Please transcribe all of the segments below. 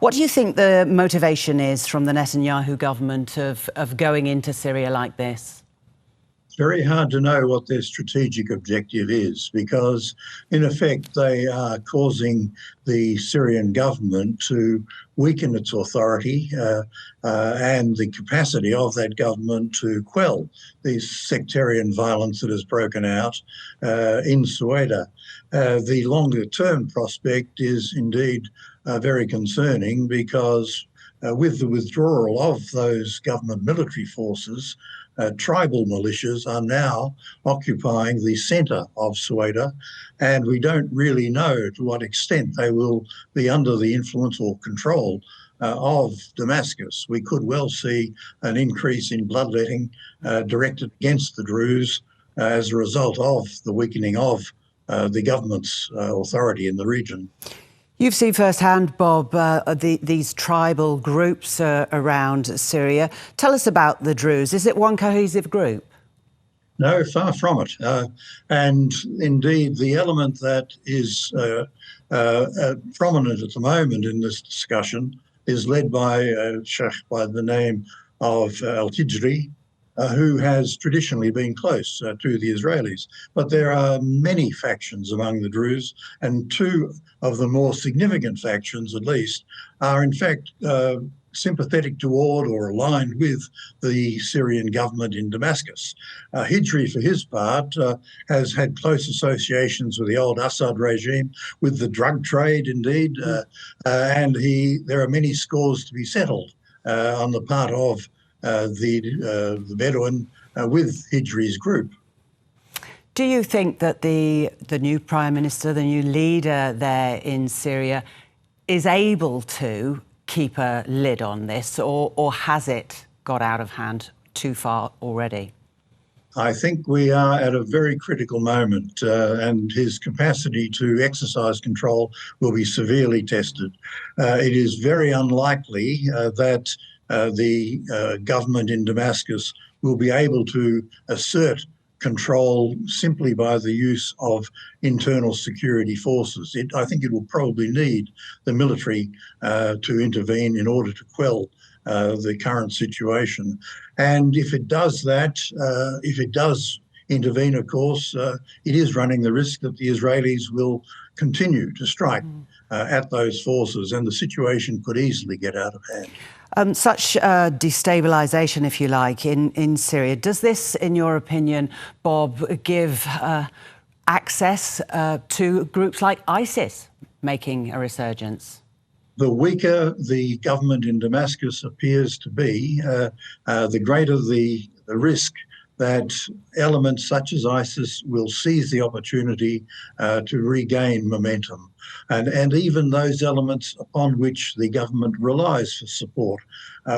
What do you think the motivation is from the Netanyahu government of going into Syria like this? It's very hard to know what their strategic objective is because, in effect, they are causing the Syrian government to weaken its authority and the capacity of that government to quell the sectarian violence that has broken out in Ceuta. The longer-term prospect is indeed very concerning because with the withdrawal of those government military forces, tribal militias are now occupying the centre of Ceuta, and we don't really know to what extent they will be under the influence or control of Damascus. We could well see an increase in bloodletting directed against the Druze as a result of the weakening of the government's authority in the region. You've seen firsthand, Bob, these tribal groups around Syria. Tell us about the Druze. Is it one cohesive group? No, far from it. And indeed, the element that is prominent at the moment in this discussion is led by a sheikh by the name of al-Hajari, who has traditionally been close to the Israelis. But there are many factions among the Druze, and two of the more significant factions, at least, are in fact sympathetic toward or aligned with the Syrian government in Damascus. Hijri, for his part, has had close associations with the old Assad regime, with the drug trade, indeed, and there are many scores to be settled on the part of the Bedouin with Hijri's group. Do you think that the new Prime Minister, the new leader there in Syria, is able to keep a lid on this, or has it got out of hand too far already? I think we are at a very critical moment, and his capacity to exercise control will be severely tested. It is very unlikely that the government in Damascus will be able to assert control simply by the use of internal security forces. I think it will probably need the military to intervene in order to quell the current situation. And if it does that, if it does intervene, of course, it is running the risk that the Israelis will continue to strike at those forces, and the situation could easily get out of hand. Such destabilisation, if you like, in Syria, does this, in your opinion, Bob, give access to groups like ISIS making a resurgence? The weaker the government in Damascus appears to be, the greater the risk that elements such as ISIS will seize the opportunity to regain momentum. And even those elements upon which the government relies for support,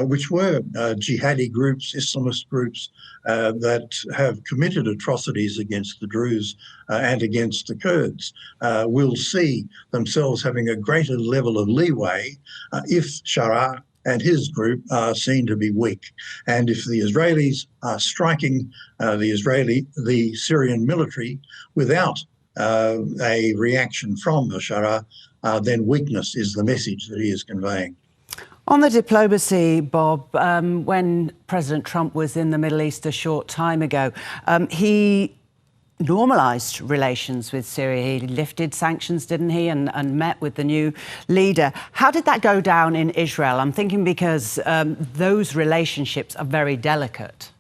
which were jihadi groups, Islamist groups that have committed atrocities against the Druze and against the Kurds, will see themselves having a greater level of leeway if al-Sharaa and his group are seen to be weak. And if the Israelis are striking the Syrian military without a reaction from al-Sharaa, then weakness is the message that he is conveying. On the diplomacy, Bob, when President Trump was in the Middle East a short time ago, he normalised relations with Syria. He lifted sanctions, didn't he, and met with the new leader. How did that go down in Israel? I'm thinking because those relationships are very delicate.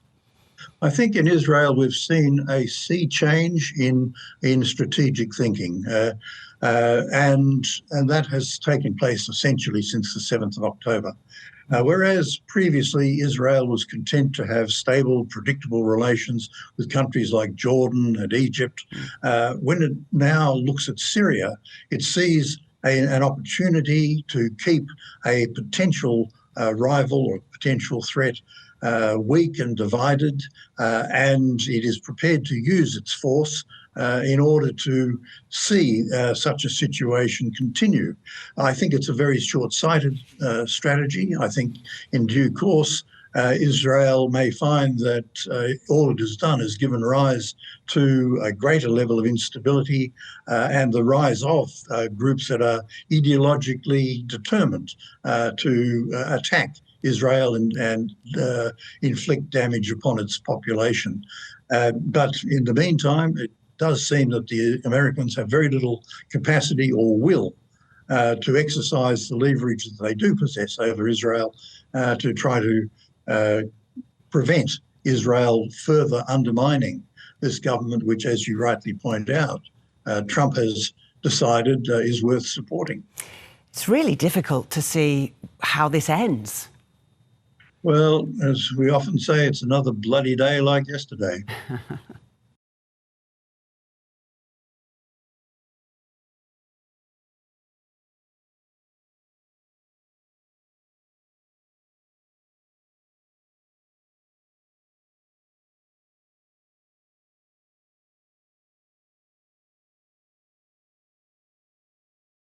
I think in Israel we've seen a sea change in strategic thinking, and that has taken place essentially since the 7th of October. Whereas previously Israel was content to have stable, predictable relations with countries like Jordan and Egypt, when it now looks at Syria, it sees an opportunity to keep a potential rival or potential threat weak and divided, and it is prepared to use its force in order to see such a situation continue. I think it's a very short-sighted strategy. I think in due course, Israel may find that all it has done is given rise to a greater level of instability and the rise of groups that are ideologically determined to attack Israel and inflict damage upon its population. But in the meantime, it does seem that the Americans have very little capacity or will to exercise the leverage that they do possess over Israel to try to prevent Israel further undermining this government, which, as you rightly point out, Trump has decided is worth supporting. It's really difficult to see how this ends. Well, as we often say, it's another bloody day like yesterday.